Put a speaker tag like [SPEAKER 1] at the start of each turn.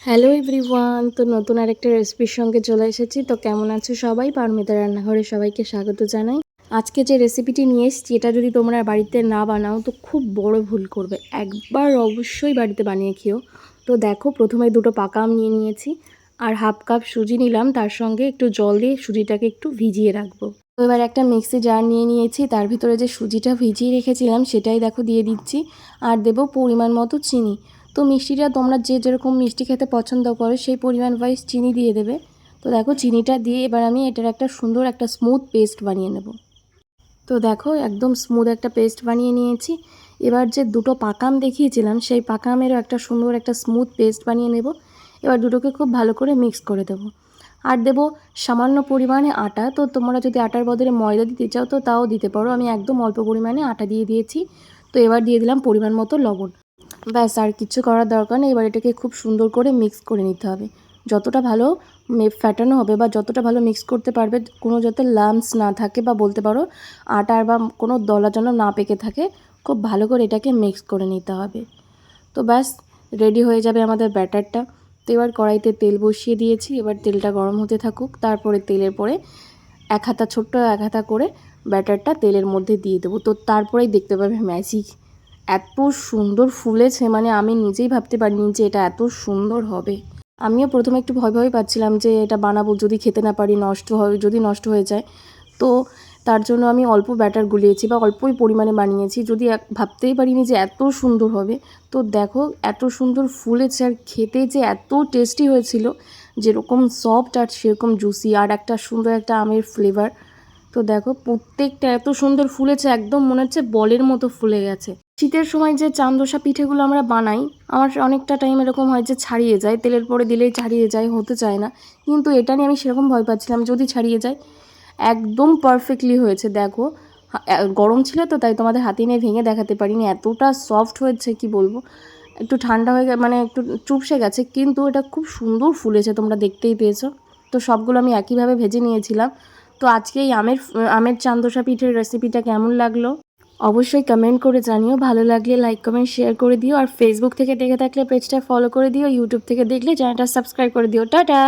[SPEAKER 1] Hello everyone, তো নতুন আরেকটা রেসিপির সঙ্গে চলে এসেছি। তো কেমন আছো সবাই? পারমিতা রান্নাঘরে সবাইকে স্বাগত জানাই। আজকে যে রেসিপিটি নিয়ে এসেছি, এটা যদি তোমরা বাড়িতে না বানাও তো খুব বড় ভুল করবে। একবার অবশ্যই বাড়িতে বানিয়ে খেও। তো দেখো, প্রথমে দুটো পাকা আম নিয়ে নিয়েছি আর হাফ কাপ সুজি নিলাম, তার সঙ্গে একটু জল দিয়ে সুজিটাকে একটু ভিজিয়ে রাখবো। তো এবার একটা মিক্সি জার নিয়ে নিয়েছি, তার ভিতরে যে সুজিটা ভিজিয়ে রেখেছিলাম সেটাই দেখো দিয়ে দিচ্ছি, আর দেবো পরিমাণ মতো চিনি। তো মিষ্টিটা তোমরা যে যেরকম মিষ্টি খেতে পছন্দ করো সেই পরিমাণ ওয়াইজ চিনি দিয়ে দেবে। তো দেখো চিনিটা দিয়ে এবার আমি এটার একটা সুন্দর একটা স্মুথ পেস্ট বানিয়ে নেব। তো দেখো একদম স্মুথ একটা পেস্ট বানিয়ে নিয়েছি। এবার যে দুটো পাকা আম দেখিয়েছিলাম সেই পাকা আমেরও একটা সুন্দর একটা স্মুথ পেস্ট বানিয়ে নেব। এবার দুটোকে খুব ভালো করে মিক্স করে দেবো। আর দেবো সামান্য পরিমাণে আটা। তো তোমরা যদি আটার বদলে ময়দা দিতে চাও তো তাও দিতে পারো, আমি একদম অল্প পরিমাণে আটা দিয়ে দিয়েছি। তো এবার দিয়ে দিলাম পরিমাণ মতো লবণ। ব্যাস, আর কিছু করার দরকার নেই। এবার এটাকে খুব সুন্দর করে মিক্স করে নিতে হবে। যতটা ভালো ফ্যাটানো হবে বা যতটা ভালো মিক্স করতে পারবে, কোনো যাতে লাম্পস না থাকে বা বলতে পারো আটার বা কোনো দলা যেন না পেকে থাকে, খুব ভালো করে এটাকে মিক্স করে নিতে হবে। তো ব্যাস, রেডি হয়ে যাবে আমাদের ব্যাটারটা। তো এবার কড়াইতে তেল বসিয়ে দিয়েছি, এবার তেলটা গরম হতে থাকুক। তারপরে তেলের পরে ছোট্ট এক হাতা করে ব্যাটারটা তেলের মধ্যে দিয়ে দেবো। তো তারপরেই দেখতে পাবে ম্যাজিক, এত সুন্দর ফুলেছে, মানে আমি নিজেই ভাবতে পারিনি যে এটা এত সুন্দর হবে। আমিও প্রথমে একটু ভয় ভয় পাচ্ছিলাম যে এটা বানাবো, যদি খেতে না পারি যদি নষ্ট হয়ে যায়। তো তার জন্য আমি অল্প ব্যাটার গুলিয়েছি বা অল্পই পরিমাণে বানিয়েছি, যদি ভাবতেই পারিনি যে এত সুন্দর হবে। তো দেখো এত সুন্দর ফুলেছে আর খেতে যে এত টেস্টি হয়েছিল, যেরকম সফট আর সেরকম জুসি, আর একটা সুন্দর একটা আমের ফ্লেভার। তো দেখো প্রত্যেকটা এত সুন্দর ফুলেছে, একদম মনে হচ্ছে বলের মতো ফুলে গেছে। শীতের সময় যে চান্দোসা পিঠেগুলো আমরা বানাই, আমার অনেকটা টাইম এরকম হয় যে ছাড়িয়ে যায়, তেলের পরে দিলেই ছাড়িয়ে যায়, হতে চায় না। কিন্তু এটা নিয়ে আমি সেরকম ভয় পাচ্ছিলাম যদি ছাড়িয়ে যায়। একদম পারফেক্টলি হয়েছে। দেখো গরম ছিল তো তাই তোমাদের হাতে নিয়ে ভেঙে দেখাতে পারিনি, এতটা সফট হয়েছে কি বলবো। একটু ঠান্ডা হয়ে মানে একটু চুপসে গেছে, কিন্তু এটা খুব সুন্দর ফুলেছে, তোমরা দেখতেই পেয়েছো। তো সবগুলো আমি একইভাবে ভেজে নিয়েছিলাম। তো আজকে এই আমের চান্দোসা পিঠের রেসিপিটা কেমন লাগলো অবশ্যই কমেন্ট করে জানিও। ভালো লাগলে লাইক কমেন্ট শেয়ার করে দিও, আর ফেসবুক থেকে দেখে থাকলে পেজটা ফলো করে দিও, ইউটিউব থেকে দেখলে চ্যানেলটা সাবস্ক্রাইব করে দিও। টাটা।